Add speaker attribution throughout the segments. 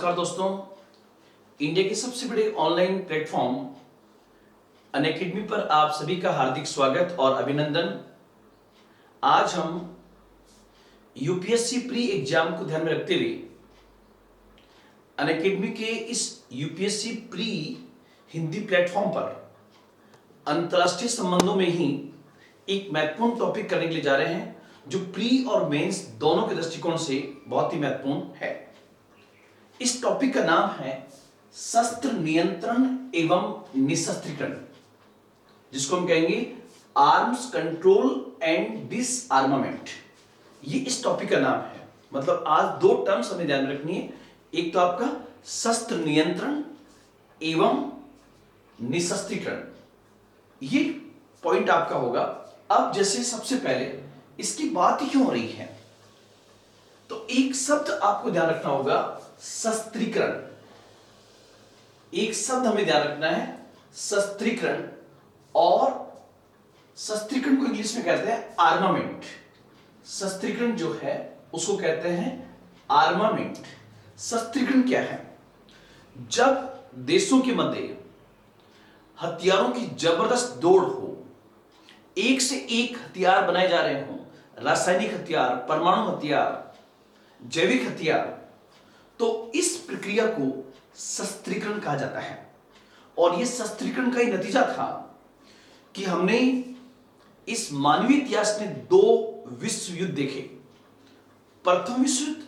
Speaker 1: नमस्कार दोस्तों। इंडिया के सबसे बड़े ऑनलाइन प्लेटफॉर्म अनअकैडमी पर आप सभी का हार्दिक स्वागत और अभिनंदन। आज हम यूपीएससी प्री एग्जाम को ध्यान में रखते हुए अनअकैडमी के इस यूपीएससी प्री हिंदी प्लेटफॉर्म पर अंतरराष्ट्रीय संबंधों में ही एक महत्वपूर्ण टॉपिक करने के लिए जा रहे हैं, जो प्री और मेंस दोनों के दृष्टिकोण से बहुत ही महत्वपूर्ण है। इस टॉपिक का नाम है शस्त्र नियंत्रण एवं निशस्त्रीकरण, जिसको हम कहेंगे आर्म्स कंट्रोल एंड डिसआर्मामेंट। ये इस टॉपिक का नाम है। मतलब आज दो टर्म्स हमें ध्यान में रखनी है। एक तो आपका शस्त्र नियंत्रण एवं निशस्त्रीकरण, ये पॉइंट आपका होगा। अब जैसे सबसे पहले इसकी बात ही क्यों हो रही है, तो एक शब्द आपको ध्यान रखना होगा, शस्त्रीकरण। एक शब्द हमें ध्यान रखना है, शस्त्रीकरण। और शस्त्रीकरण को इंग्लिश में कहते हैं आर्मामेंट। शस्त्रीकरण जो है उसको कहते हैं आर्मामेंट। शस्त्रीकरण क्या है? जब देशों के मध्य हथियारों की जबरदस्त दौड़ हो, एक से एक हथियार बनाए जा रहे हों, रासायनिक हथियार, परमाणु हथियार, जैविक हथियार, तो इस प्रक्रिया को शस्त्रीकरण कहा जाता है। और यह शस्त्रीकरण का ही नतीजा था कि हमने इस मानवीय इतिहास में दो विश्व युद्ध देखे, प्रथम विश्व युद्ध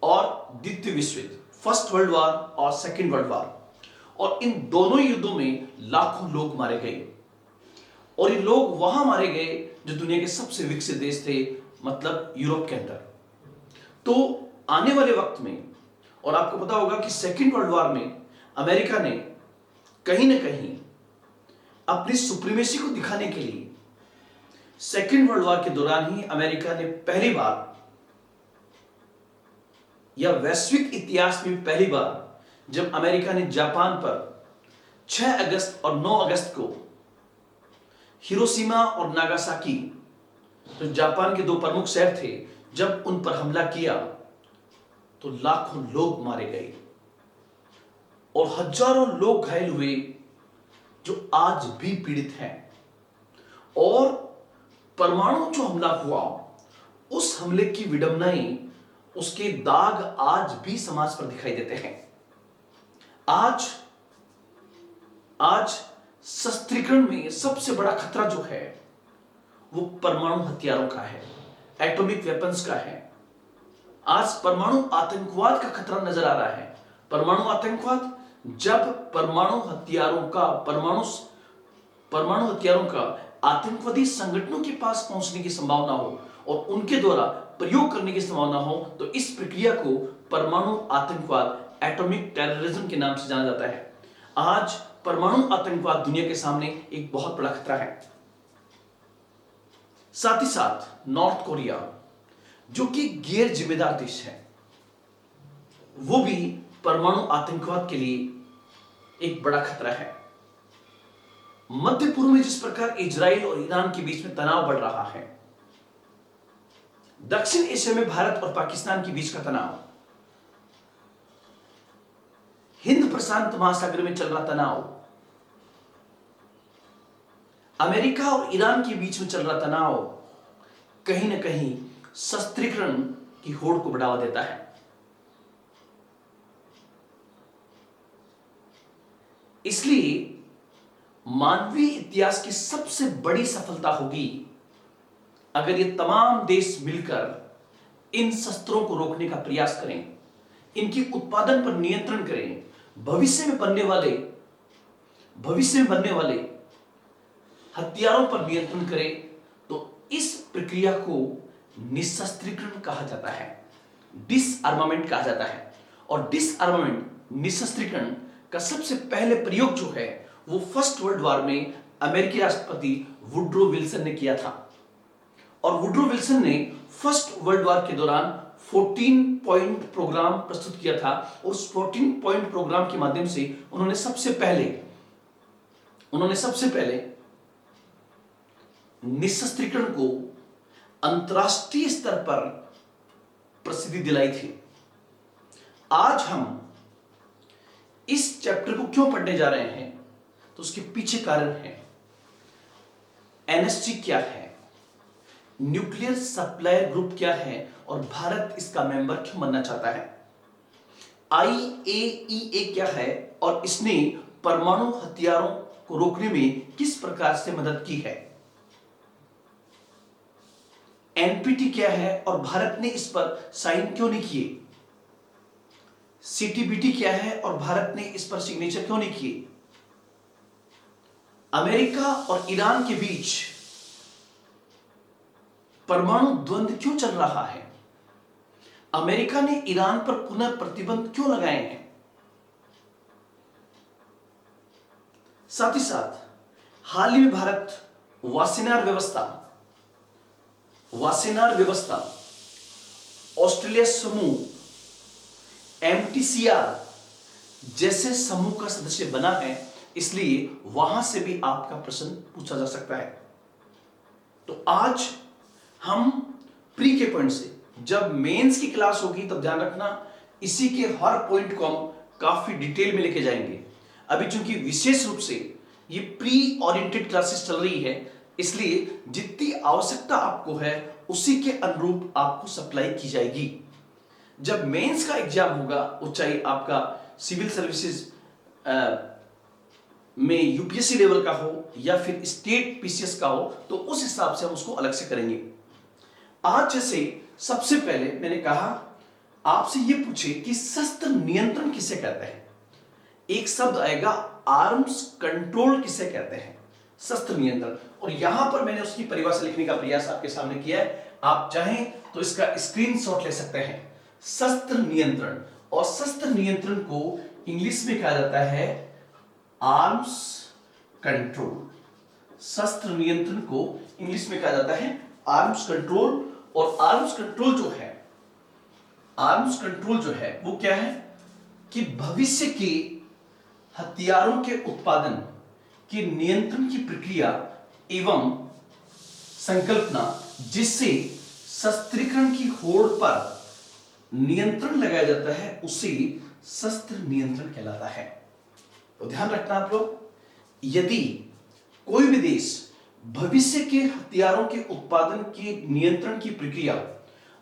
Speaker 1: और द्वितीय विश्व युद्ध, फर्स्ट वर्ल्ड वॉर और सेकेंड वर्ल्ड वॉर। और इन दोनों युद्धों में लाखों लोग मारे गए, और ये लोग वहां मारे गए जो दुनिया के सबसे विकसित देश थे, मतलब यूरोप के अंदर। तो आने वाले वक्त में, और आपको पता होगा कि सेकेंड वर्ल्ड वॉर में अमेरिका ने कहीं ना कहीं अपनी सुप्रीमेसी को दिखाने के लिए, सेकेंड वर्ल्ड वॉर के दौरान ही अमेरिका ने पहली बार, या वैश्विक इतिहास में पहली बार, जब अमेरिका ने जापान पर 6 अगस्त और 9 अगस्त को हिरोशिमा और नागासाकी, जो जापान के दो प्रमुख शहर थे, जब उन पर हमला किया तो लाखों लोग मारे गए और हजारों लोग घायल हुए, जो आज भी पीड़ित हैं। और परमाणु जो हमला हुआ, उस हमले की विडंबनाएं, उसके दाग आज भी समाज पर दिखाई देते हैं। आज शस्त्रीकरण में सबसे बड़ा खतरा जो है वो परमाणु हथियारों का है, एटॉमिक वेपन्स का है। आज परमाणु आतंकवाद का खतरा नजर आ रहा है। परमाणु आतंकवाद, जब परमाणु हथियारों का आतंकवादी संगठनों के पास पहुंचने की संभावना हो और उनके द्वारा प्रयोग करने की संभावना हो, तो इस प्रक्रिया को परमाणु आतंकवाद, एटॉमिक टेररिज्म के नाम से जाना जाता है। आज परमाणु आतंकवाद दुनिया के सामने एक बहुत बड़ा खतरा है। साथ ही साथ नॉर्थ कोरिया, जो कि गैर जिम्मेदार देश है, वो भी परमाणु आतंकवाद के लिए एक बड़ा खतरा है। मध्य पूर्व में जिस प्रकार इजराइल और ईरान के बीच में तनाव बढ़ रहा है, दक्षिण एशिया में भारत और पाकिस्तान के बीच का तनाव, हिंद प्रशांत महासागर में चल रहा तनाव, अमेरिका और ईरान के बीच में चल रहा तनाव, कहीं ना कहीं शस्त्रीकरण की होड़ को बढ़ावा देता है। इसलिए मानवीय इतिहास की सबसे बड़ी सफलता होगी अगर ये तमाम देश मिलकर इन शस्त्रों को रोकने का प्रयास करें, इनकी उत्पादन पर नियंत्रण करें, भविष्य में बनने वाले हथियारों पर नियंत्रण करें। तो इस प्रक्रिया को निशस्त्रीकरण कहा जाता है, डिसआर्मामेंट कहा जाता है। और डिसआर्मामेंट, निशस्त्रीकरण का सबसे पहले प्रयोग जो है वो फर्स्ट वर्ल्ड वॉर में अमेरिकी राष्ट्रपति वुड्रो विल्सन ने किया था। और वुड्रो विल्सन ने फर्स्ट वर्ल्ड वॉर के दौरान 14 पॉइंट प्रोग्राम प्रस्तुत किया था। और उस 14 पॉइंट प्रोग्राम के माध्यम से उन्होंने सबसे पहले निशस्त्रीकरण को अंतरराष्ट्रीय स्तर पर प्रसिद्धि दिलाई थी। आज हम इस चैप्टर को क्यों पढ़ने जा रहे हैं, तो उसके पीछे कारण है। एनएसजी क्या है, न्यूक्लियर सप्लायर ग्रुप क्या है, और भारत इसका मेंबर क्यों बनना चाहता है। आईएईए क्या है और इसने परमाणु हथियारों को रोकने में किस प्रकार से मदद की है। एनपीटी क्या है और भारत ने इस पर साइन क्यों नहीं किए। सीटीबीटी क्या है और भारत ने इस पर सिग्नेचर क्यों नहीं किए। अमेरिका और ईरान के बीच परमाणु द्वंद्व क्यों चल रहा है। अमेरिका ने ईरान पर पुनः प्रतिबंध क्यों लगाए हैं। साथ ही साथ हाल ही में भारत वासेनार व्यवस्था ऑस्ट्रेलिया समूह एमटीसीआर जैसे समूह का सदस्य बना है, इसलिए वहां से भी आपका प्रश्न पूछा जा सकता है। तो आज हम प्री के पॉइंट से, जब मेंस की क्लास होगी तब ध्यान रखना इसी के हर पॉइंट को हम काफी डिटेल में लेके जाएंगे। अभी चूंकि विशेष रूप से ये प्री ओरिएंटेड क्लासेस चल रही है, इसलिए जितनी आवश्यकता आपको है उसी के अनुरूप आपको सप्लाई की जाएगी। जब मेंस का एग्जाम होगा, वो चाहे आपका सिविल सर्विसेज में यूपीएससी लेवल का हो या फिर स्टेट पीसीएस का हो, तो उस हिसाब से हम उसको अलग से करेंगे। आज जैसे सबसे पहले मैंने कहा आपसे यह पूछे कि शस्त्र नियंत्रण किसे कहते हैं। एक शब्द आएगा आर्म्स कंट्रोल किसे कहते हैं, शस्त्र नियंत्रण। और यहां पर मैंने उसकी परिभाषा लिखने का प्रयास आपके सामने किया है, आप चाहें तो इसका स्क्रीनशॉट ले सकते हैं। शस्त्र नियंत्रण, और शस्त्र नियंत्रण को इंग्लिश में कहा जाता है आर्म्स कंट्रोल। शस्त्र नियंत्रण को इंग्लिश में कहा जाता है आर्म्स कंट्रोल। और आर्म्स कंट्रोल जो है वो क्या है कि भविष्य के हथियारों के उत्पादन के नियंत्रण की प्रक्रिया एवं संकल्पना, जिससे शस्त्रीकरण की होड़ पर नियंत्रण लगाया जाता है, उसे शस्त्र नियंत्रण कहलाता है। तो ध्यान रखना आप लोग, यदि कोई भी देश भविष्य के हथियारों के उत्पादन के नियंत्रण की प्रक्रिया,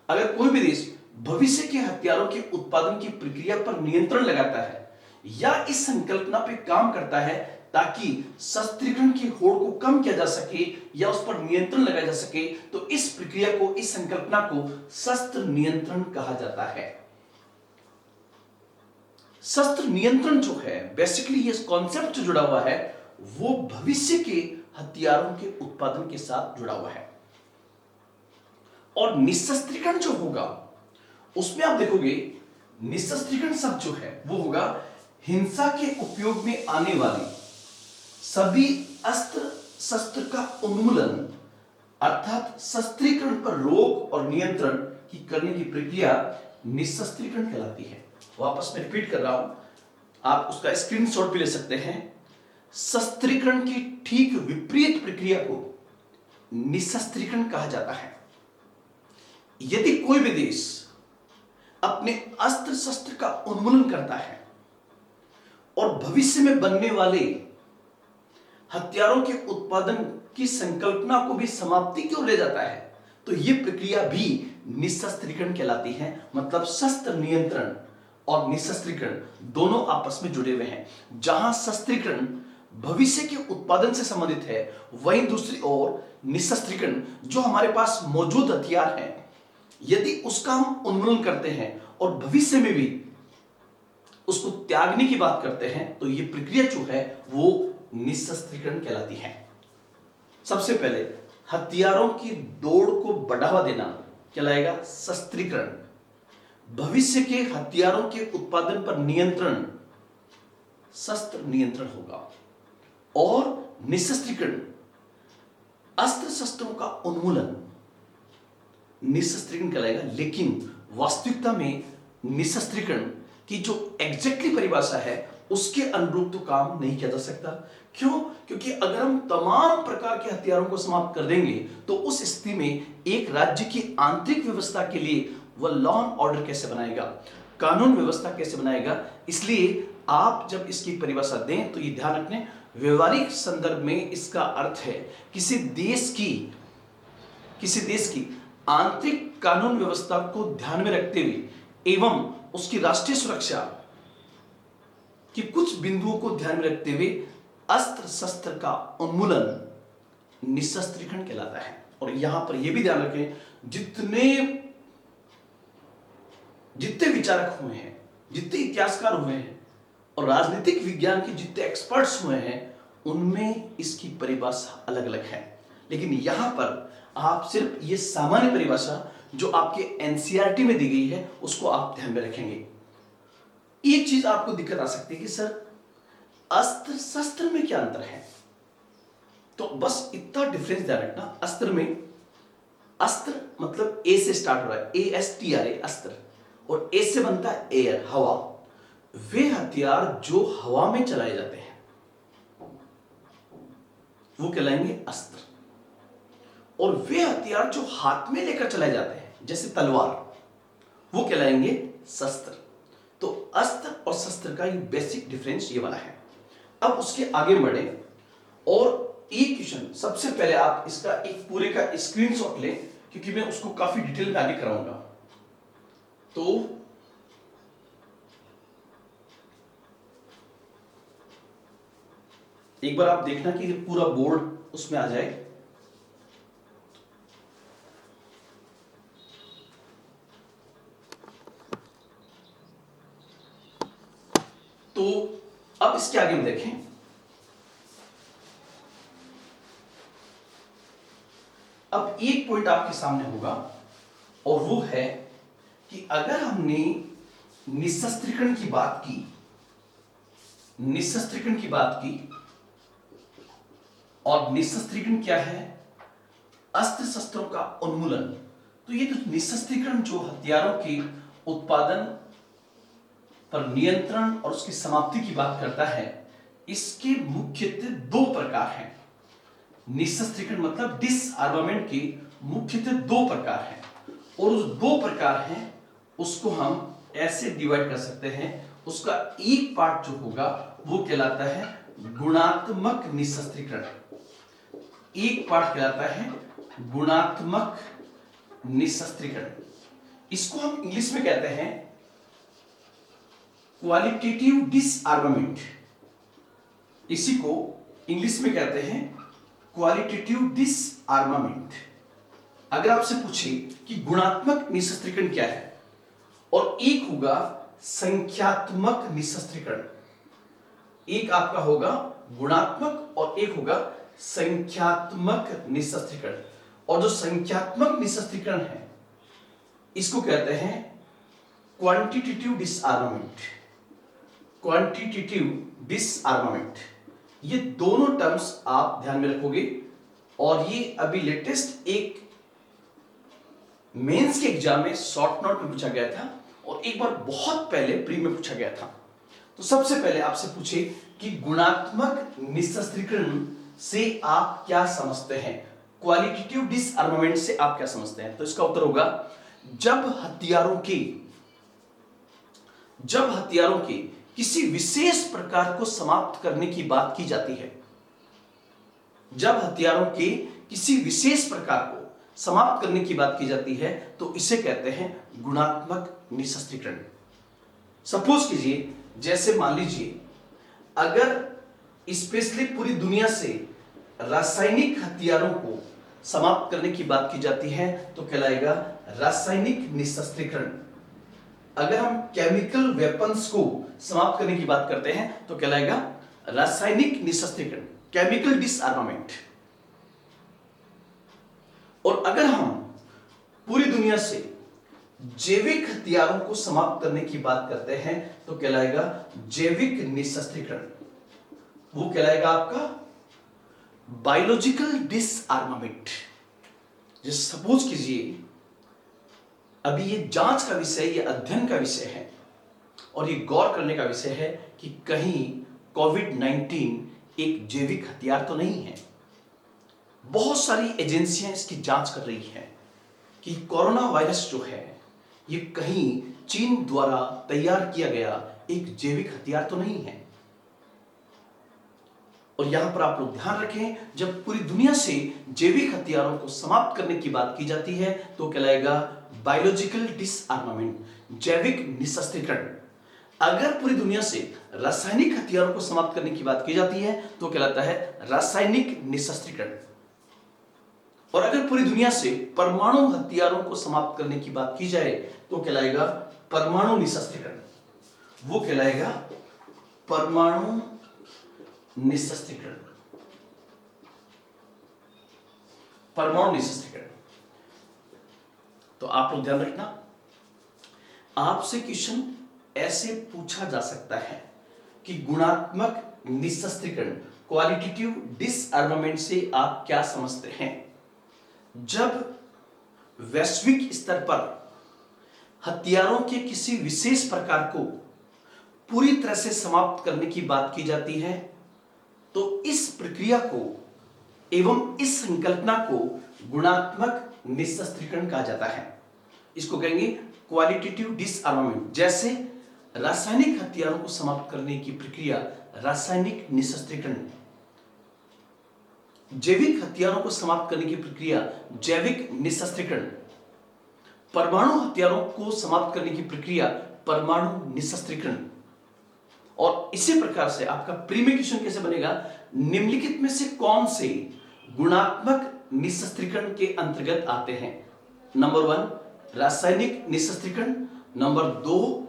Speaker 1: अगर कोई भी देश भविष्य के हथियारों के उत्पादन की प्रक्रिया पर नियंत्रण लगाता है या इस संकल्पना पे काम करता है ताकि शस्त्रीकरण की होड़ को कम किया जा सके या उस पर नियंत्रण लगाया जा सके, तो इस प्रक्रिया को, इस संकल्पना को शस्त्र नियंत्रण कहा जाता है। शस्त्र नियंत्रण जो है, बेसिकली ये कॉन्सेप्ट जो जुड़ा हुआ है वो भविष्य के हथियारों के उत्पादन के साथ जुड़ा हुआ है। और निशस्त्रीकरण जो होगा उसमें आप देखोगे निशस्त्रीकरण शब्द जो है वो होगा हिंसा के उपयोग में आने वाली सभी अस्त्र शस्त्र का उन्मूलन, अर्थात शस्त्रीकरण पर रोक और नियंत्रण की करने की प्रक्रिया निशस्त्रीकरण कहलाती है। वापस मैं रिपीट कर रहा हूं, आप उसका स्क्रीनशॉट भी ले सकते हैं। शस्त्रीकरण की ठीक विपरीत प्रक्रिया को निशस्त्रीकरण कहा जाता है। यदि कोई भी देश अपने अस्त्र शस्त्र का उन्मूलन करता है और भविष्य में बनने वाले हथियारों के उत्पादन की संकल्पना को भी समाप्ति की ओर ले जाता है, तो यह प्रक्रिया भी निशस्त्रीकरण कहलाती है। मतलब शस्त्र नियंत्रण और निशस्त्रीकरण दोनों आपस में जुड़े हुए हैं। जहां शस्त्रीकरण भविष्य के उत्पादन से संबंधित है, वहीं दूसरी ओर निशस्त्रीकरण जो हमारे पास मौजूद हथियार है, यदि उसका हम उन्मूलन करते हैं और भविष्य में भी उसको त्यागने की बात करते हैं, तो यह प्रक्रिया जो है वो निशस्त्रीकरण कहलाती है। सबसे पहले हथियारों की दौड़ को बढ़ावा देना कहलाएगा शस्त्रीकरण। भविष्य के हथियारों के उत्पादन पर नियंत्रण शस्त्र नियंत्रण होगा। और निशस्त्रीकरण अस्त्र शस्त्रों का उन्मूलन निशस्त्रीकरण कहलाएगा। लेकिन वास्तविकता में निशस्त्रीकरण की जो एग्जैक्टली परिभाषा है उसके अनुरूप तो काम नहीं किया जा सकता। क्यों? क्योंकि अगर हम तमाम प्रकार के हथियारों को समाप्त कर देंगे तो उस स्थिति में एक राज्य की आंतरिक व्यवस्था के लिए वह लॉ एंड ऑर्डर कैसे बनाएगा। कानून व्यवस्था कैसे बनाएगा। इसलिए आप जब इसकी परिभाषा दें तो ये ध्यान रखें, व्यवहारिक संदर्भ में इसका अर्थ है किसी देश की आंतरिक कानून व्यवस्था को ध्यान में रखते हुए एवं उसकी राष्ट्रीय सुरक्षा कि कुछ बिंदुओं को ध्यान में रखते हुए अस्त्र शस्त्र का उन्मूलन निशस्त्रीकरण कहलाता है। और यहां पर यह भी ध्यान रखें, जितने विचारक हुए हैं, जितने इतिहासकार हुए हैं और राजनीतिक विज्ञान के जितने एक्सपर्ट्स हुए हैं, उनमें इसकी परिभाषा अलग अलग है। लेकिन यहां पर आप सिर्फ ये सामान्य परिभाषा जो आपके एनसीईआरटी में दी गई है उसको आप ध्यान में रखेंगे। एक चीज आपको दिक्कत आ सकती है कि सर अस्त्र शस्त्र में क्या अंतर है, तो बस इतना डिफरेंस ध्यान रखना। अस्त्र में, अस्त्र मतलब ए से स्टार्ट हो रहा है, ASTR अस्त्र, और ए से बनता है एयर, हवा। वे हथियार जो हवा में चलाए जाते हैं वो कहलाएंगे अस्त्र, और वे हथियार जो हाथ में लेकर चलाए जाते हैं जैसे तलवार, वो कहलाएंगे शस्त्र। तो अस्त्र और शस्त्र का ये बेसिक डिफरेंस ये वाला है। अब उसके आगे बढ़े और एक क्वेश्चन, सबसे पहले आप इसका एक पूरे का स्क्रीनशॉट लें क्योंकि मैं उसको काफी डिटेल में आगे कराऊंगा। तो एक बार आप देखना कि पूरा बोर्ड उसमें आ जाए। तो अब इसके आगे हम देखें, अब एक पॉइंट आपके सामने होगा और वो है कि अगर हमने निशस्त्रीकरण की बात की, और निशस्त्रीकरण क्या है, अस्त्र शस्त्रों का उन्मूलन। तो ये जो निशस्त्रीकरण जो हथियारों के उत्पादन पर नियंत्रण और उसकी समाप्ति की बात करता है, इसके मुख्यतः दो प्रकार हैं। निशस्त्रीकरण मतलब डिसआर्मामेंट के मुख्यतः दो प्रकार हैं, और उस दो प्रकार हैं उसको हम ऐसे डिवाइड कर सकते हैं। उसका एक पार्ट जो होगा वो कहलाता है गुणात्मक निशस्त्रीकरण, एक पार्ट कहलाता है गुणात्मक निशस्त्रीकरण। इसको हम इंग्लिश में कहते हैं क्वालिटेटिव डिसआर्मामेंट, इसी को इंग्लिश में कहते हैं क्वालिटेटिव डिसआर्मामेंट। अगर आपसे पूछे कि गुणात्मक निशस्त्रीकरण क्या है, और एक होगा संख्यात्मक निशस्त्रीकरण, एक आपका होगा गुणात्मक और एक होगा संख्यात्मक निशस्त्रीकरण। और जो संख्यात्मक निशस्त्रीकरण है इसको कहते हैं क्वांटिटेटिव डिसआर्मामेंट, क्वांटिटेटिव डिसआर्मामेंट। ये दोनों टर्म्स आप ध्यान में रखोगे, और ये अभी लेटेस्ट एक मेंस के एग्जाम में शॉर्ट नोट में पूछा गया था और एक बार बहुत पहले प्री में पूछा गया था। तो सबसे पहले आपसे पूछे कि गुणात्मक निशस्त्रीकरण से आप क्या समझते हैं, क्वालिटेटिव डिसआर्मामेंट से आप क्या समझते हैं। तो इसका उत्तर होगा जब हथियारों के किसी विशेष प्रकार को समाप्त करने की बात की जाती है, जब हथियारों के किसी विशेष प्रकार को समाप्त करने की बात की जाती है तो इसे कहते हैं गुणात्मक निशस्त्रीकरण। सपोज कीजिए, जैसे मान लीजिए अगर स्पेशली पूरी दुनिया से रासायनिक हथियारों को समाप्त करने की बात की जाती है तो कहलाएगा रासायनिक निशस्त्रीकरण। अगर हम केमिकल वेपन्स को समाप्त करने की बात करते हैं तो कहलाएगा रासायनिक निशस्त्रीकरण, केमिकल डिसआर्मामेंट। और अगर हम पूरी दुनिया से जैविक हथियारों को समाप्त करने की बात करते हैं तो कहलाएगा जैविक निशस्त्रीकरण, वो कहलाएगा आपका बायोलॉजिकल डिसआर्मामेंट। जैसे सपोज कीजिए अभी ये जांच का विषय, ये अध्ययन का विषय है और ये गौर करने का विषय है कि कहीं कोविड-19 एक जैविक हथियार तो नहीं है। बहुत सारी एजेंसियां इसकी जांच कर रही हैं कि कोरोना वायरस जो है ये कहीं चीन द्वारा तैयार किया गया एक जैविक हथियार तो नहीं है। और यहां पर आप लोग ध्यान रखें, जब पूरी दुनिया से जैविक हथियारों को समाप्त करने की बात की जाती है तो कहलाएगा बायोलॉजिकल डिसआर्मामेंट, जैविक निशस्त्रीकरण। अगर पूरी दुनिया से रासायनिक हथियारों को समाप्त करने की बात की जाती है तो कहलाता है रासायनिक निशस्त्रीकरण। और अगर पूरी दुनिया से परमाणु हथियारों को समाप्त करने की बात की जाए तो कहलाएगा परमाणु निशस्त्रीकरण। वो कहलाएगा परमाणु निशस्त्रीकरण, परमाणु निशस्त्रीकरण। तो आप लोग ध्यान रखना, आपसे क्वेश्चन ऐसे पूछा जा सकता है कि गुणात्मक निशस्त्रीकरण, क्वालिटेटिव डिसआर्मामेंट से आप क्या समझते हैं। जब वैश्विक स्तर पर हथियारों के किसी विशेष प्रकार को पूरी तरह से समाप्त करने की बात की जाती है तो इस प्रक्रिया को एवं इस संकल्पना को गुणात्मक निशस्त्रीकरण कहा जाता है। इसको कहेंगे क्वालिटेटिव डिसआर्मामेंट। जैसे रासायनिक हथियारों को समाप्त करने की प्रक्रिया रासायनिक निशस्त्रीकरण, जैविक हथियारों को समाप्त करने की प्रक्रिया जैविक निशस्त्रीकरण, परमाणु हथियारों को समाप्त करने की प्रक्रिया परमाणु निशस्त्रीकरण। और इसी प्रकार से आपका प्रीमियर क्वेश्चन कैसे बनेगा, निम्नलिखित में से कौन से गुणात्मक निशस्त्रीकरण के अंतर्गत आते हैं। नंबर 1 रासायनिक निशस्त्रीकरण, नंबर 2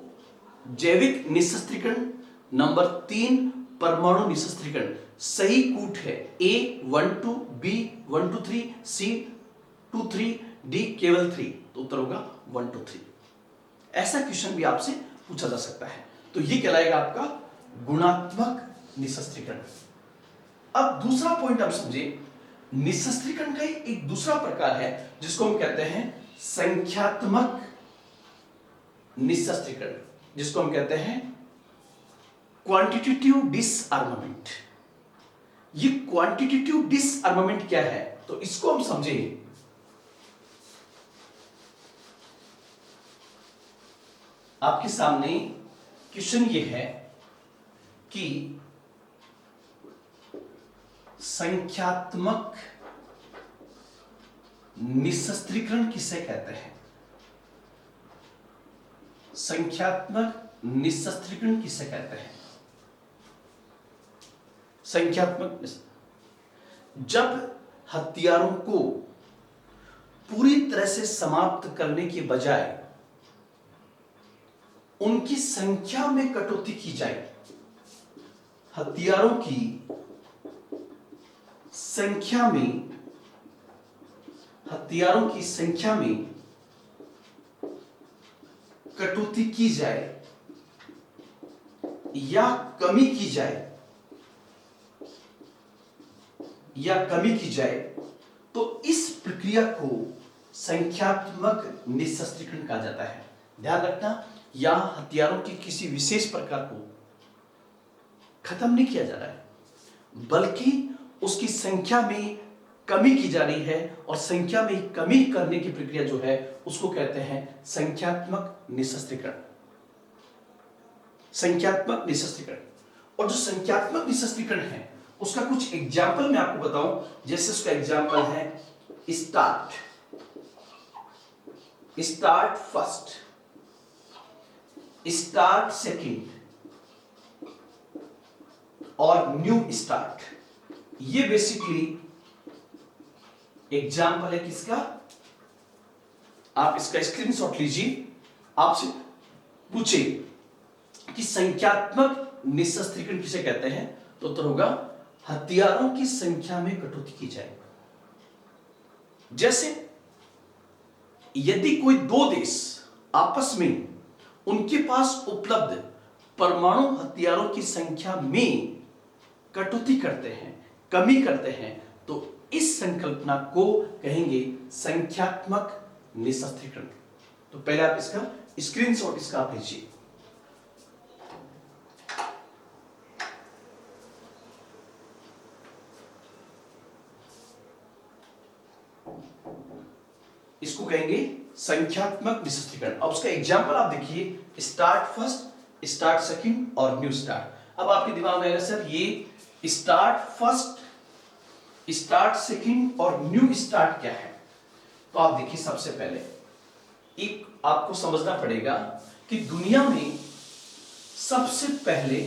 Speaker 1: जैविक निशस्त्रीकरण, नंबर 3 परमाणु निशस्त्रीकरण। सही कूट है A12, B123, C23, D केवल 3। तो उत्तर होगा 1 2 3। ऐसा क्वेश्चन भी आपसे पूछा जा सकता है। तो ये कहलाएगा आपका गुणात्मक निशस्त्रीकरण। अब दूसरा पॉइंट आप समझे, निशस्त्रीकरण का एक दूसरा प्रकार है जिसको हम कहते हैं संख्यात्मक निशस्त्रीकरण, जिसको हम कहते हैं क्वांटिटेटिव डिसआर्मामेंट। ये क्वांटिटेटिव डिसआर्मामेंट क्या है, तो इसको हम समझे। आपके सामने क्वेश्चन ये है कि संख्यात्मक निशस्त्रीकरण किसे कहते हैं। संख्यात्मक निशस्त्रीकरण किसे कहते हैं। संख्यात्मक, जब हथियारों को पूरी तरह से समाप्त करने के बजाय उनकी संख्या में कटौती की जाए, हथियारों की संख्या में, हथियारों की संख्या में कटौती की जाए या कमी की जाए, या कमी की जाए, तो इस प्रक्रिया को संख्यात्मक निशस्त्रीकरण कहा जाता है। ध्यान रखना, यहां हथियारों की किसी विशेष प्रकार को खत्म नहीं किया जा रहा है, बल्कि उसकी संख्या में कमी की जा रही है, और संख्या में कमी करने की प्रक्रिया जो है उसको कहते हैं संख्यात्मक निशस्त्रीकरण। संख्यात्मक निशस्त्रीकरण। और जो संख्यात्मक निशस्त्रीकरण है उसका कुछ एग्जाम्पल मैं आपको बताऊं। जैसे उसका एग्जाम्पल है start, start first, start second और न्यू स्टार्ट। ये बेसिकली एग्जाम्पल है किसका, आप इसका स्क्रीनशॉट लीजिए। आपसे पूछे कि संख्यात्मक निशस्त्रीकरण किसे कहते हैं, तो उत्तर होगा हथियारों की संख्या में कटौती की जाए। जैसे यदि कोई दो देश आपस में उनके पास उपलब्ध परमाणु हथियारों की संख्या में कटौती करते हैं, कमी करते हैं, तो इस संकल्पना को कहेंगे संख्यात्मक निशस्त्रीकरण। तो पहले आप इसका स्क्रीनशॉट इसका आप लीजिए। इसको कहेंगे संख्यात्मक निःशस्त्रीकरण। अब उसका एग्जाम्पल आप देखिए, स्टार्ट फर्स्ट, स्टार्ट सेकंड और न्यू स्टार्ट। अब आपके दिमाग में आएगा सर ये स्टार्ट फर्स्ट, स्टार्ट सेकंड और न्यू स्टार्ट क्या है? तो आप देखिए, सबसे पहले एक आपको समझना पड़ेगा कि दुनिया में सबसे पहले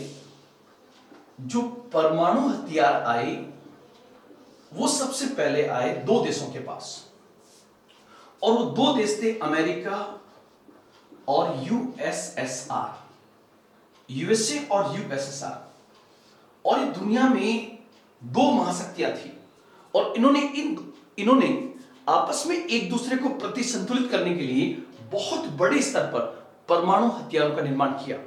Speaker 1: जो परमाणु हथियार आए वो सबसे पहले आए दो देशों के पास, और वो दो देश थे अमेरिका और यूएसएसआर, यूएसए और यूएसएसआर। और ये दुनिया में दो महाशक्तियां थी, और इन्होंने आपस में एक दूसरे को प्रतिसंतुलित करने के लिए बहुत बड़े स्तर पर परमाणु हथियारों का निर्माण किया।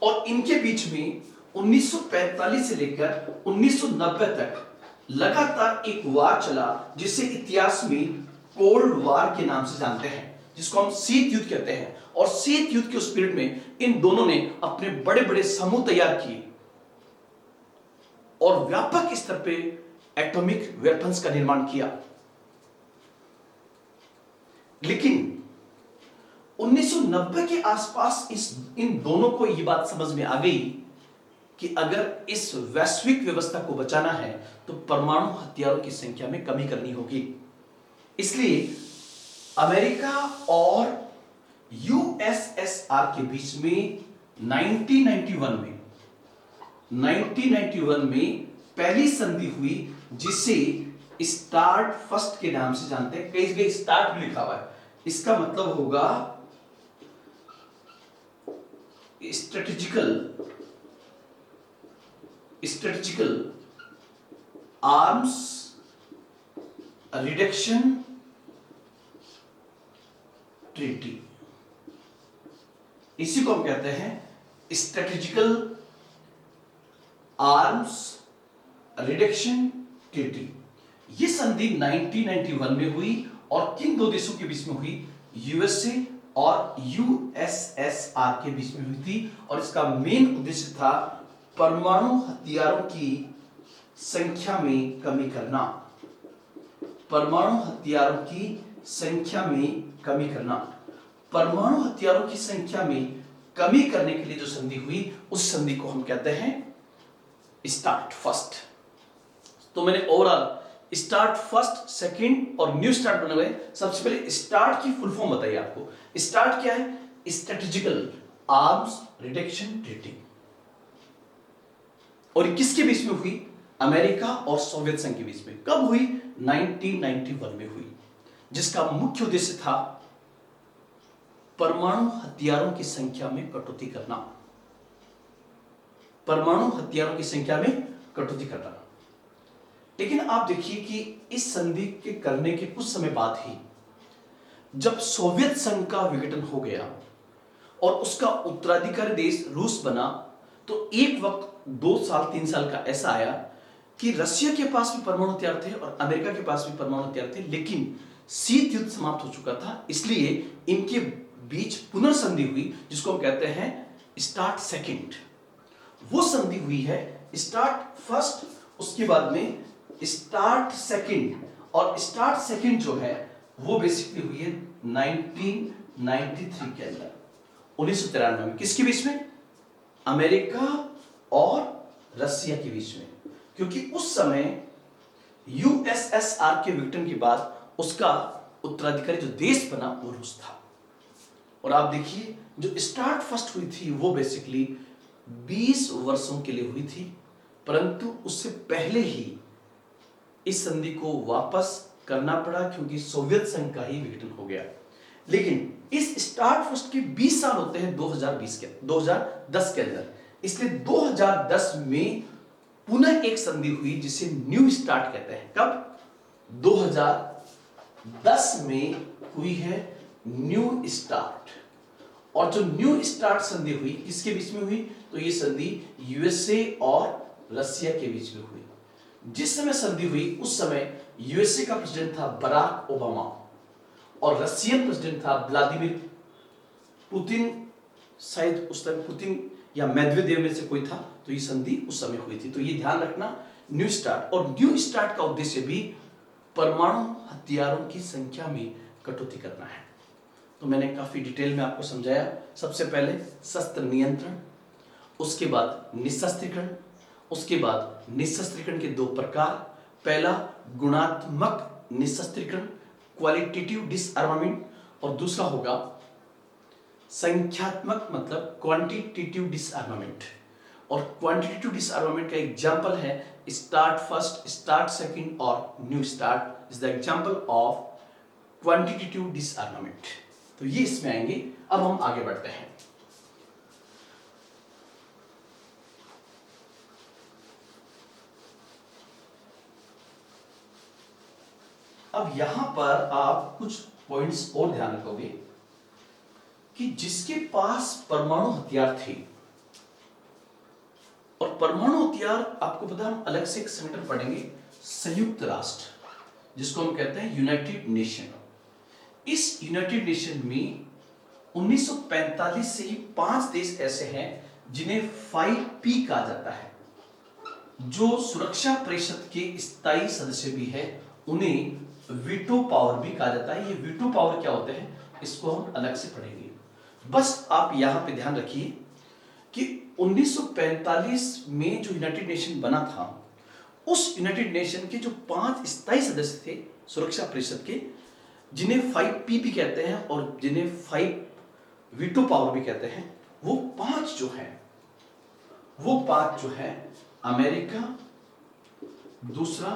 Speaker 1: और इनके बीच में 1945 से लेकर 1990 तक लगातार एक वार चला, जिसे इतिहास में कोल्ड वार के नाम से जानते हैं, जिसको हम शीत युद्ध कहते हैं। और शीत युद्ध के उस पीरियड में इन दोनों ने अपने बड़े बड़े समूह तैयार किए और व्यापक स्तर पे एटॉमिक वेपन्स का निर्माण किया। लेकिन 1990 के आसपास इन दोनों को यह बात समझ में आ गई कि अगर इस वैश्विक व्यवस्था को बचाना है तो परमाणु हथियारों की संख्या में कमी करनी होगी। इसलिए अमेरिका और यूएसएसआर के बीच में 1991 में पहली संधि हुई, जिसे स्टार्ट फर्स्ट के नाम से जानते हैं। कई जगह स्टार्ट भी लिखा हुआ है, इसका मतलब होगा स्ट्रेटेजिकल आर्म्स रिडक्शन ट्रीटी। इसी को हम कहते हैं स्ट्रेटेजिकल आर्म्स रिडक्शन ट्रीटी। ये संधि 1991 में हुई और किन दो देशों के बीच में हुई? यूएसए और यूएसएसआर के बीच में हुई थी। और इसका मेन उद्देश्य था परमाणु हथियारों की संख्या में कमी करना। परमाणु हथियारों की संख्या में कमी करना। परमाणु हथियारों की संख्या में कमी करने के लिए जो संधि हुई, उस संधि को हम कहते हैं स्टार्ट फर्स्ट। तो मैंने ओवरऑल स्टार्ट फर्स्ट, सेकंड और न्यू स्टार्ट बने हुए। सबसे पहले स्टार्ट की फुल फॉर्म बताइए आपको। स्टार्ट क्या है? Strategical arms reduction treaty. और किसके बीच में हुई? अमेरिका और सोवियत संघ के बीच में। कब हुई? 1991 में हुई, जिसका मुख्य उद्देश्य था परमाणु हथियारों की संख्या में कटौती करना। परमाणु हथियारों की संख्या में कटौती करना। लेकिन आप देखिए कि इस संधि के करने के कुछ समय बाद ही जब सोवियत संघ का विघटन हो गया और उसका उत्तराधिकारी देश रूस बना, तो एक वक्त 2 साल 3 साल का ऐसा आया कि रशिया के पास भी परमाणु हथियार थे और अमेरिका के पास भी परमाणु हथियार थे, लेकिन शीत युद्ध समाप्त हो चुका था। इसलिए इनके बीच पुनर्संधि हुई, जिसको हम कहते हैं स्टार्ट सेकंड। वो संधि हुई है स्टार्ट फर्स्ट, उसके बाद में स्टार्ट सेकंड। और स्टार्ट सेकंड जो है वो बेसिकली हुई है 1993 के अंदर, 1993 में। किसके बीच में? अमेरिका और रसिया के बीच में। क्योंकि उस समय यूएसएसआर के विघटन के बाद उसका उत्तराधिकारी जो देश बना वो रूस था। और आप देखिए जो स्टार्ट फर्स्ट हुई थी वो बेसिकली 20 वर्षों के लिए हुई थी, परंतु उससे पहले ही इस संधि को वापस करना पड़ा क्योंकि सोवियत संघ का ही विघटन हो गया। लेकिन इस स्टार्ट फर्स्ट के 20 साल होते हैं 2010 के अंदर। इसलिए 2010 में पुनः एक संधि हुई जिसे न्यू स्टार्ट कहते हैं। कब? 2010 में हुई है न्यू स्टार्ट। और जो न्यू स्टार्ट संधि हुई किसके बीच में हुई? तो ये संधि यूएसए और रसिया के बीच में हुई। जिस समय संधि हुई उस समय यूएसए का प्रेसिडेंट था बराक ओबामा और रशियन प्रेसिडेंट था व्लादिमीर पुतिन। शायद उस टाइम पुतिन या मेदवेदेव में से कोई था। तो ये संधि उस समय हुई थी। तो ये ध्यान रखना, न्यू स्टार्ट। और न्यू स्टार्ट का उद्देश्य भी परमाणु हथियारों की संख्या में कटौती करना है। तो मैंने काफी डिटेल में आपको समझाया। सबसे पहले शस्त्र नियंत्रण, उसके बाद निशस्त्रीकरण, उसके बाद निशस्त्रीकरण के दो प्रकार, पहला गुणात्मक निशस्त्रीकरण क्वालिटेटिव डिसआर्मामेंट, और दूसरा होगा संख्यात्मक मतलब क्वांटिटेटिव डिसआर्मामेंट। और क्वांटिटेटिव डिसआर्मामेंट का एग्जांपल है स्टार्ट फर्स्ट, स्टार्ट सेकंड और new start is the example of quantitative डिसआर्मामेंट। तो ये इसमें आएंगे। अब हम आगे बढ़ते हैं। अब यहां पर आप कुछ पॉइंट्स और ध्यान रखोगे कि जिसके पास परमाणु हथियार थे, और परमाणु हथियार आपको पता है, हम अलग से एक संगठन पढ़ेंगे, संयुक्त राष्ट्र, जिसको हम कहते हैं यूनाइटेड नेशन। इस यूनाइटेड नेशन में 1945 से ही 5 देश ऐसे हैं जिन्हें 5P कहा जाता है, जो सुरक्षा परिषद के स्थायी सदस्य भी है। उन्हें वीटो पावर भी कहा जाता है। ये वीटो पावर क्या होते हैं, इसको हम अलग से पढ़ेंगे। बस आप यहां पे ध्यान रखिए कि 1945 में जो यूनाइटेड नेशन बना था, उस यूनाइटेड नेशन के जो 5 स्थायी सदस्य थे सुरक्षा परिषद के, जिन्हें 5P भी कहते हैं और जिन्हें 5 वीटो पावर भी कहते हैं, वो 5 जो है अमेरिका, दूसरा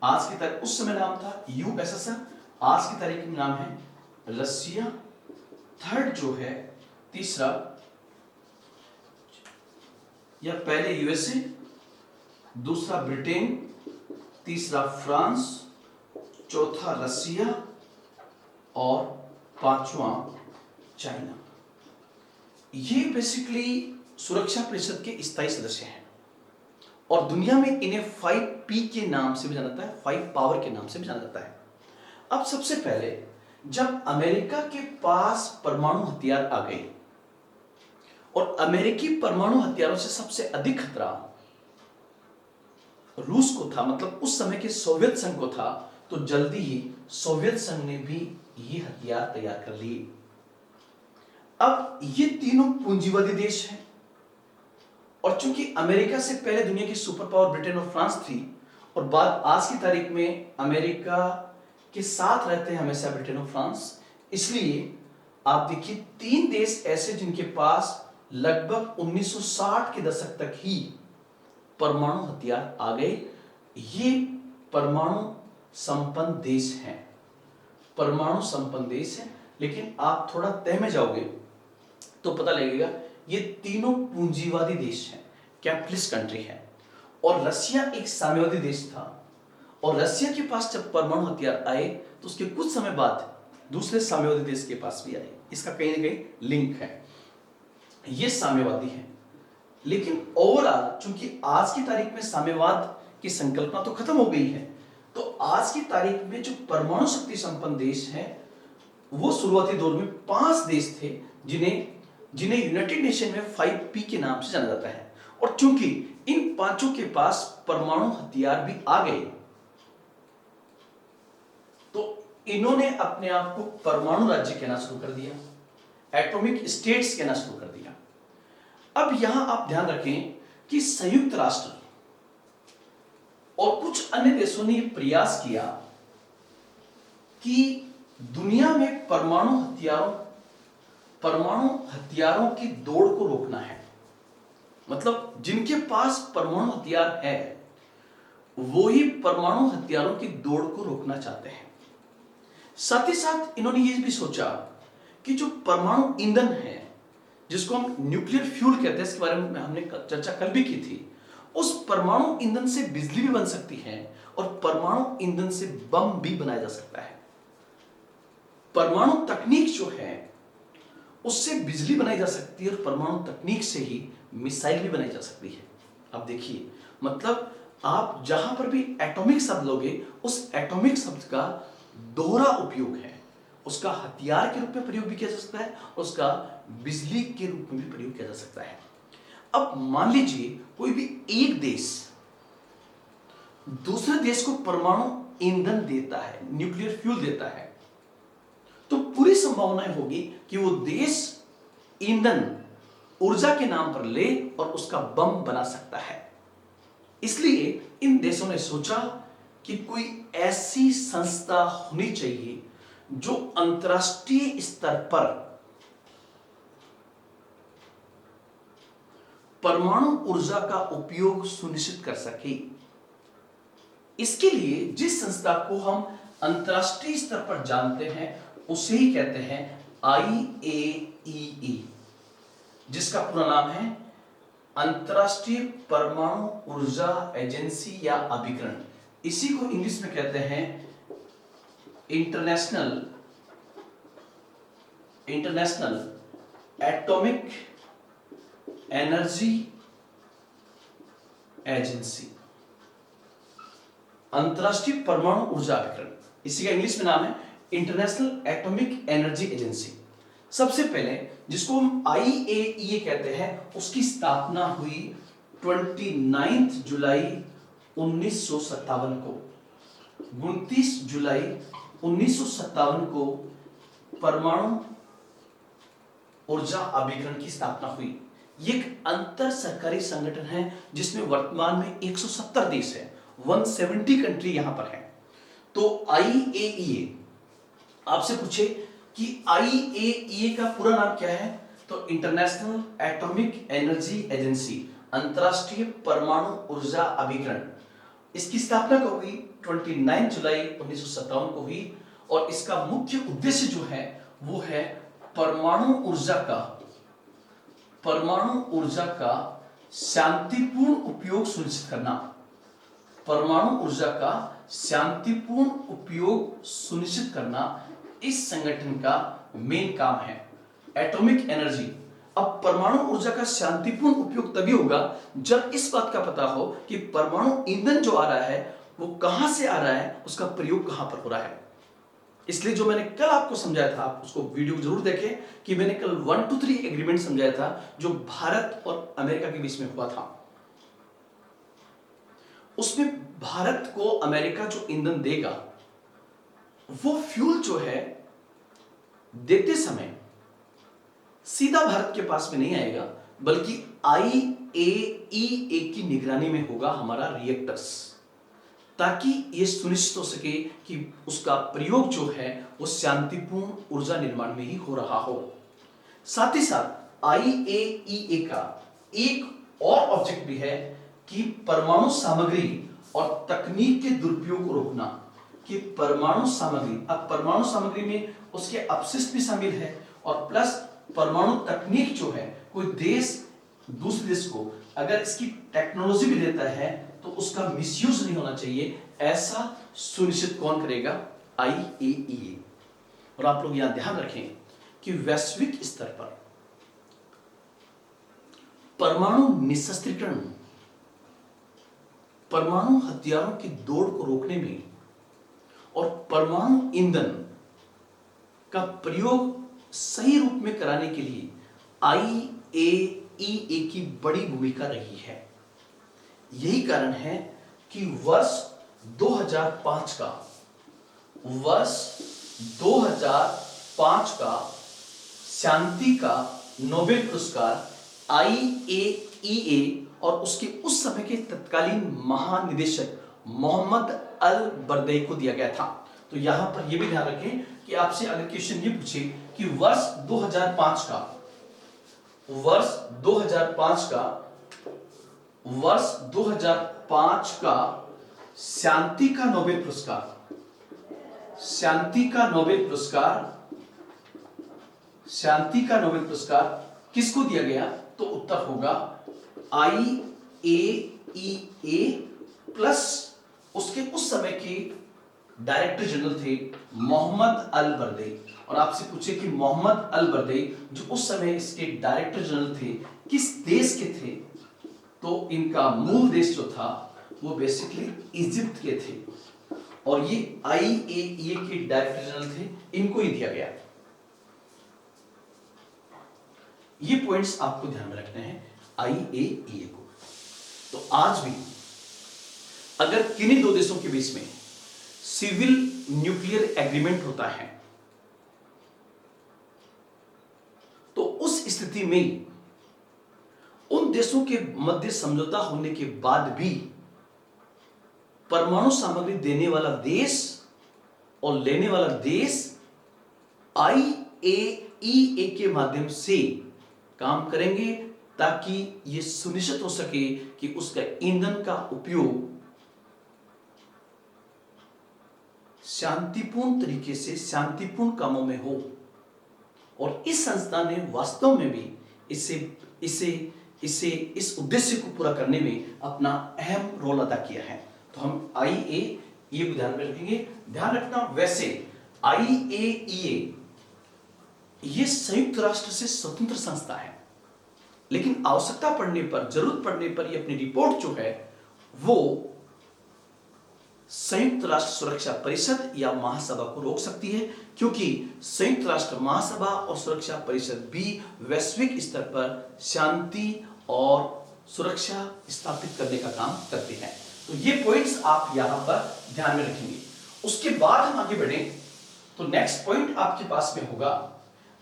Speaker 1: आज की तारीख, उस समय नाम था यूएसएसआर, आज की तारीख में नाम है रसिया, थर्ड जो है, तीसरा या पहले यूएसए, दूसरा ब्रिटेन, तीसरा फ्रांस, चौथा रसिया और पांचवा चाइना। ये बेसिकली सुरक्षा परिषद के स्थायी सदस्य हैं और दुनिया में इन्हें 5P के नाम से भी जाना जाता है, 5 पावर के नाम से भी जाना जाता है। अब सबसे पहले जब अमेरिका के पास परमाणु हथियार आ गए और अमेरिकी परमाणु हथियारों से सबसे अधिक खतरा रूस को था, मतलब उस समय के सोवियत संघ को था, तो जल्दी ही सोवियत संघ ने भी ये हथियार तैयार कर लिए। अब ये तीनों पूंजीवादी देश हैं और चूंकि अमेरिका से पहले दुनिया की सुपर पावर ब्रिटेन और फ्रांस थी और बाद आज की तारीख में अमेरिका के साथ रहते हैं हमेशा ब्रिटेन और फ्रांस, इसलिए आप देखिए 3 देश ऐसे जिनके पास लगभग 1960 के दशक तक ही परमाणु हथियार आ गए। ये परमाणु संपन्न देश हैं, परमाणु संपन्न देश हैं। लेकिन आप थोड़ा तह में जाओगे तो पता लगेगा ये तीनों पूंजीवादी देश हैं, कैपिटलिस्ट कंट्री है। और रसिया एक साम्यवादी देश था और रसिया के पास जब परमाणु हथियार आए तो उसके कुछ समय बाद दूसरे साम्यवादी देश के पास भी आए। इसका कहीं ना कहीं लिंक है, ये साम्यवादी है। लेकिन ओवरऑल चूंकि आज की तारीख में साम्यवाद की संकल्पना तो खत्म हो गई है, तो आज की तारीख में जो परमाणु शक्ति संपन्न देश हैं वो शुरुआती दौर में 5 देश थे जिन्हें यूनाइटेड नेशन में 5P के नाम से जाना जाता है। और चूंकि इन 5 के पास परमाणु हथियार भी आ गए तो इन्होंने अपने आप को परमाणु राज्य कहना शुरू कर दिया, एटॉमिक स्टेट्स कहना शुरू कर दिया। अब यहां आप ध्यान रखें कि संयुक्त राष्ट्र और कुछ अन्य देशों ने यह प्रयास किया कि दुनिया में परमाणु हथियारों की दौड़ को रोकना है। मतलब जिनके पास परमाणु हथियार है वो ही परमाणु हथियारों की दौड़ को रोकना चाहते हैं। साथ ही साथ इन्होंने ये भी सोचा कि जो परमाणु ईंधन है, जिसको हम न्यूक्लियर फ्यूल कहते हैं, इसके बारे में हमने चर्चा कल भी की थी, उस परमाणु ईंधन से बिजली भी बन सकती है और परमाणु ईंधन से बम भी बनाया जा सकता है। परमाणु तकनीक जो है उससे बिजली बनाई जा सकती है और परमाणु तकनीक से ही मिसाइल भी बनाई जा सकती है। अब देखिए, मतलब आप जहां पर भी एटॉमिक शब्द लोगे, उस एटॉमिक शब्द का दोहरा उपयोग है। उसका हथियार के रूप में प्रयोग भी किया जा सकता है और उसका बिजली के रूप में भी प्रयोग किया जा सकता है। अब मान लीजिए कोई भी एक देश दूसरे देश को परमाणु ईंधन देता है, न्यूक्लियर फ्यूल देता है, तो पूरी संभावनाएं होगी कि वो देश ईंधन ऊर्जा के नाम पर ले और उसका बम बना सकता है। इसलिए इन देशों ने सोचा कि कोई ऐसी संस्था होनी चाहिए जो अंतर्राष्ट्रीय स्तर पर परमाणु ऊर्जा का उपयोग सुनिश्चित कर सके। इसके लिए जिस संस्था को हम अंतर्राष्ट्रीय स्तर पर जानते हैं उसे ही कहते हैं IAEA, जिसका पूरा नाम है अंतर्राष्ट्रीय परमाणु ऊर्जा एजेंसी या अभिकरण। इसी को इंग्लिश में कहते हैं इंटरनेशनल एटॉमिक एनर्जी एजेंसी, अंतर्राष्ट्रीय परमाणु ऊर्जा अभिकरण। इसी का इंग्लिश में नाम है इंटरनेशनल एटॉमिक एनर्जी एजेंसी। सबसे पहले जिसको हम IAEA कहते हैं उसकी स्थापना हुई 29 जुलाई 1957 को। 29 जुलाई 1957 को परमाणु ऊर्जा अभिकरण की स्थापना हुई। ये एक अंतर सरकारी संगठन है जिसमें वर्तमान में 170 देश है, 170 कंट्री यहां पर है। तो IAEA, आपसे पूछे कि IAEA का पूरा नाम क्या है, तो इंटरनेशनल एटॉमिक एनर्जी एजेंसी, अंतर्राष्ट्रीय परमाणु ऊर्जा अभिकरण। इसकी स्थापना कब हुई? 29 जुलाई 1957 को हुई। और इसका मुख्य उद्देश्य जो है वो है परमाणु ऊर्जा का शांतिपूर्ण उपयोग सुनिश्चित करना। परमाणु ऊर्जा का शांतिपूर्ण उपयोग सुनिश्चित करना इस संगठन का मेन काम है। एटॉमिक एनर्जी, अब परमाणु ऊर्जा का शांतिपूर्ण उपयोग तभी होगा जब इस बात का पता हो कि परमाणु ईंधन जो आ रहा है वो कहां से आ रहा है, उसका प्रयोग कहां पर हो रहा है। इसलिए जो मैंने कल आपको समझाया था, आप उसको वीडियो जरूर देखें कि मैंने कल 1 to 3 एग्रीमेंट समझाया था जो भारत और अमेरिका के बीच में हुआ था। उसमें भारत को अमेरिका जो ईंधन देगा वो फ्यूल जो है देते समय सीधा भारत के पास में नहीं आएगा, बल्कि IAEA की निगरानी में होगा हमारा रिएक्टर्स, ताकि यह सुनिश्चित हो सके कि उसका प्रयोग जो है वो शांतिपूर्ण ऊर्जा निर्माण में ही हो रहा हो। साथ ही साथ IAEA का एक और ऑब्जेक्ट भी है कि परमाणु सामग्री और तकनीक के दुरुपयोग को रोकना। कि परमाणु सामग्री, अब परमाणु सामग्री में उसके अपशिष्ट भी शामिल है और प्लस परमाणु तकनीक जो है, कोई देश दूसरे देश को अगर इसकी टेक्नोलॉजी भी देता है तो उसका मिसयूज नहीं होना चाहिए। ऐसा सुनिश्चित कौन करेगा? IAEA। और आप लोग यहां ध्यान रखें कि वैश्विक स्तर पर परमाणु निशस्त्रीकरण, परमाणु हथियारों की दौड़ को रोकने में और परमाणु ईंधन का प्रयोग सही रूप में कराने के लिए IAEA की बड़ी भूमिका रही है। यही कारण है कि वर्ष 2005 का शांति का नोबेल पुरस्कार IAEA और उसके उस समय के तत्कालीन महानिदेशक मोहम्मद अल बरदई को दिया गया था। तो यहां पर यह भी ध्यान रखें कि आपसे अगर क्वेश्चन ये पूछे कि वर्ष 2005 का शांति का नोबेल पुरस्कार किसको दिया गया? तो उत्तर होगा IAEA प्लस उसके उस समय के डायरेक्टर जनरल थे मोहम्मद अल बरदई। और आपसे पूछे कि मोहम्मद अल बरदई जो उस समय इसके डायरेक्टर जनरल थे किस देश के थे, तो इनका मूल देश जो था वो बेसिकली इजिप्ट के थे और ये IAEA के डायरेक्टर जनरल थे, इनको ही दिया गया। ये पॉइंट्स आपको ध्यान में रखने हैं IAEA को। तो आज भी अगर किन्हीं दो देशों के बीच में सिविल न्यूक्लियर एग्रीमेंट होता है स्थिति में उन देशों के मध्य समझौता होने के बाद भी परमाणु सामग्री देने वाला देश और लेने वाला देश IAEA के माध्यम से काम करेंगे, ताकि यह सुनिश्चित हो सके कि उसका ईंधन का उपयोग शांतिपूर्ण तरीके से शांतिपूर्ण कामों में हो। और इस संस्था ने वास्तव में भी इस उद्देश्य को पूरा करने में अपना अहम रोल अदा किया है। तो हम IAEA को ध्यान में रखेंगे। ध्यान रखना, वैसे IAEA ये संयुक्त राष्ट्र से स्वतंत्र संस्था है, लेकिन आवश्यकता पड़ने पर, जरूरत पड़ने पर ये अपनी रिपोर्ट जो है वो संयुक्त राष्ट्र सुरक्षा परिषद या महासभा को रोक सकती है, क्योंकि संयुक्त राष्ट्र महासभा और सुरक्षा परिषद भी वैश्विक स्तर पर शांति और सुरक्षा स्थापित करने का काम करते हैं। तो ये पॉइंट्स आप यहां पर ध्यान में रखेंगे। उसके बाद हम आगे बढ़े तो नेक्स्ट पॉइंट आपके पास में होगा,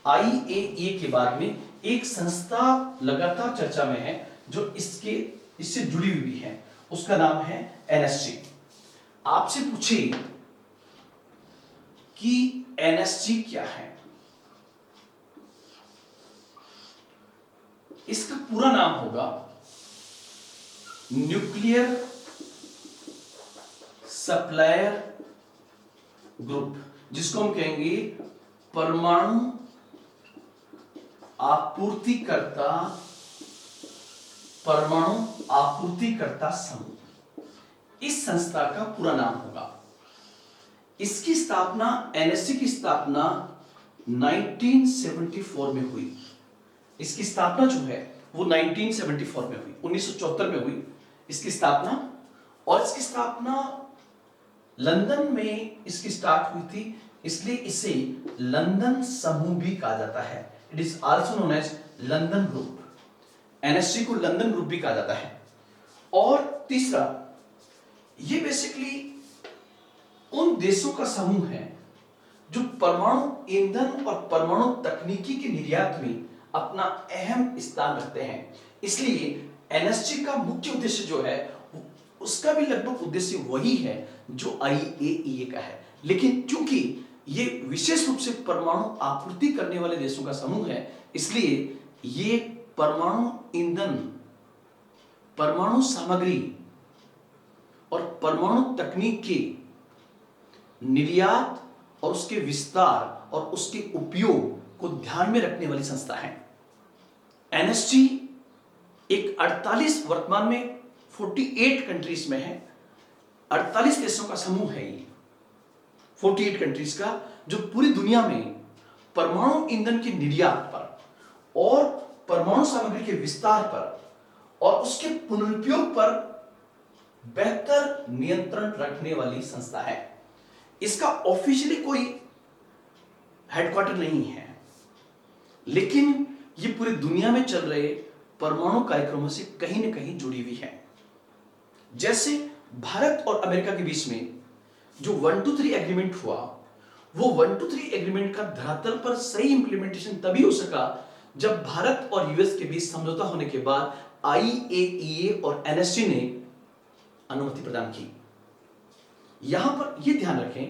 Speaker 1: IAEA के बाद में एक संस्था लगातार चर्चा में है जो इससे जुड़ी हुई है, उसका नाम है NSG। आपसे पूछे कि NSG क्या है, इसका पूरा नाम होगा न्यूक्लियर सप्लायर ग्रुप, जिसको हम कहेंगे परमाणु आपूर्तिकर्ता समूह। इस संस्था का पूरा नाम होगा। इसकी स्थापना, NSG की स्थापना 1974 में हुई। इसकी स्थापना जो है वो 1974 में हुई, 1974 में हुई इसकी स्थापना। और इसकी स्थापना लंदन में इसकी स्टार्ट हुई थी, इसलिए इसे लंदन समूह भी कहा जाता है। It is also known as London group. NSG को लंदन ग्रुप भी कहा जाता है। और तीसरा, ये बेसिकली उन देशों का समूह है जो परमाणु ईंधन और परमाणु तकनीकी के निर्यात में अपना अहम स्थान रखते हैं। इसलिए NSG का मुख्य उद्देश्य जो है उसका भी लगभग उद्देश्य वही है जो IAEA का है, लेकिन चूंकि ये विशेष रूप से परमाणु आपूर्ति करने वाले देशों का समूह है, इसलिए ये परमाणु ईंधन, परमाणु सामग्री और परमाणु तकनीक के निर्यात और उसके विस्तार और उसके उपयोग को ध्यान में रखने वाली संस्था है। NSG एक 48 वर्तमान में 48 कंट्रीज में है, 48 देशों का समूह है ये, 48 कंट्रीज का, जो पूरी दुनिया में परमाणु ईंधन के निर्यात पर और परमाणु सामग्री के विस्तार पर और उसके पुनरुपयोग पर बेहतर नियंत्रण रखने वाली संस्था है। इसका ऑफिशियली कोई हेडक्वार्टर नहीं है, लेकिन ये पूरी दुनिया में चल रहे परमाणु कार्यक्रमों से कहीं ना कहीं जुड़ी हुई है। जैसे भारत और अमेरिका के बीच में जो 123 एग्रीमेंट हुआ, वो 123 एग्रीमेंट का धरातल पर सही इंप्लीमेंटेशन तभी हो सका जब भारत और यूएस के बीच समझौता होने के बाद IAEA और NSG ने अनुमति प्रदान की। यहां पर यह ध्यान रखें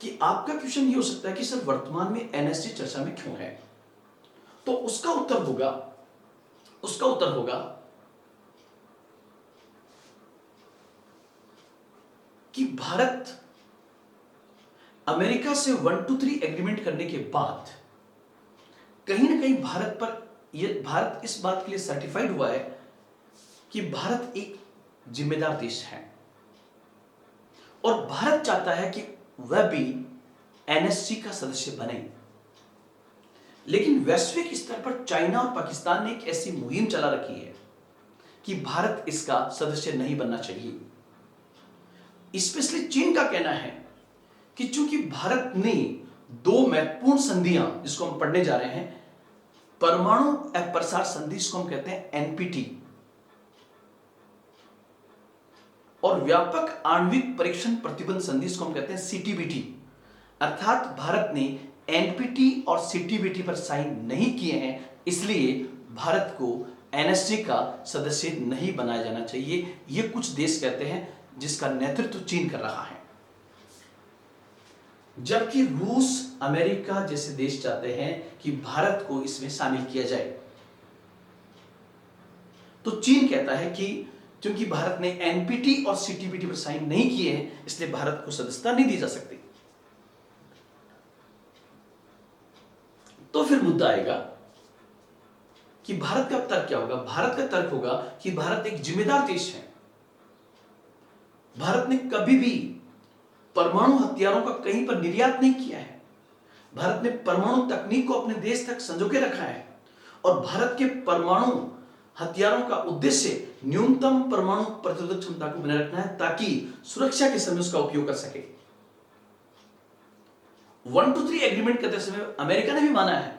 Speaker 1: कि आपका क्वेश्चन ये हो सकता है कि सर वर्तमान में NSG चर्चा में क्यों है, तो उसका उत्तर होगा कि भारत अमेरिका से 123 एग्रीमेंट करने के बाद कहीं ना कहीं भारत इस बात के लिए सर्टिफाइड हुआ है कि भारत एक जिम्मेदार देश है और भारत चाहता है कि वह भी NSG का सदस्य बने। लेकिन वैश्विक स्तर पर चाइना और पाकिस्तान ने एक ऐसी मुहिम चला रखी है कि भारत इसका सदस्य नहीं बनना चाहिए। स्पेशली चीन का कहना है कि चूंकि भारत ने 2 महत्वपूर्ण संधियां, जिसको हम पढ़ने जा रहे हैं, परमाणु अप्रसार संधि, जिसको हम कहते हैं NPT, और व्यापक आणविक परीक्षण प्रतिबंध संधि, जिसको हम कहते हैं CTBT, अर्थात भारत ने NPT और CTBT पर साइन नहीं किए हैं, इसलिए भारत को एनएसजी का सदस्य नहीं बनाया जाना चाहिए, ये कुछ देश कहते हैं, जिसका नेतृत्व चीन कर रहा है। जबकि रूस, अमेरिका जैसे देश चाहते हैं कि भारत को इसमें शामिल किया जाए। तो चीन कहता है कि क्योंकि भारत ने एनपीटी और सीटीपीटी पर साइन नहीं किए हैं, इसलिए भारत को सदस्यता नहीं दी जा सकती। तो फिर मुद्दा आएगा कि भारत का तर्क क्या होगा। भारत का तर्क होगा कि भारत एक जिम्मेदार देश है। भारत ने कभी भी परमाणु हथियारों का कहीं पर निर्यात नहीं किया है। भारत ने परमाणु तकनीक को अपने देश तक संजो के रखा है और भारत के परमाणु हथियारों का उद्देश्य न्यूनतम परमाणु प्रतिरोधक क्षमता को बनाए रखना है, ताकि सुरक्षा के समय उसका उपयोग कर सके। 123 एग्रीमेंट करते समय अमेरिका ने भी माना है